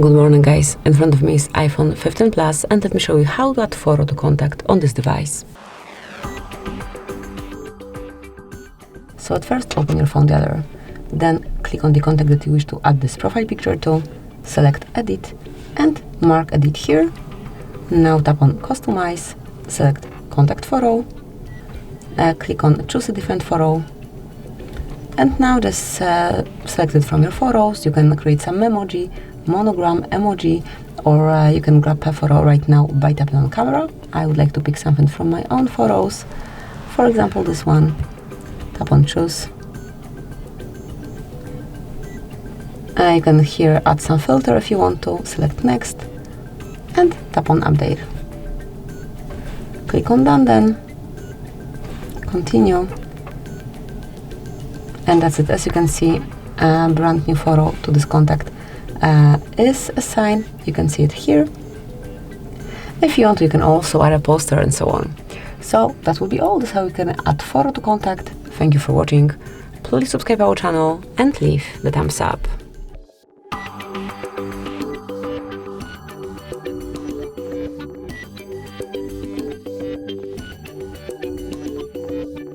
Good morning guys, in front of me is iPhone 15 Plus and let me show you how to add photo to contact on this device. So at first open your phone gallery, then click on the contact that you wish to add this profile picture to, select edit and mark edit here. Now tap on customize, select contact photo, click on choose a different photo. And now just select it from your photos. You can create some emoji, monogram, emoji, or you can grab a photo right now by tapping on camera. I would like to pick something from my own photos. For example, this one. Tap on choose. You can here add some filter if you want to. Select next and tap on update. Click on done then. Continue. And that's it. As you can see, a brand new photo to this contact is assigned. You can see it here. If you want, you can also add a poster and so on. So that will be all. This is how you can add photo to contact. Thank you for watching. Please subscribe our channel and leave the thumbs up.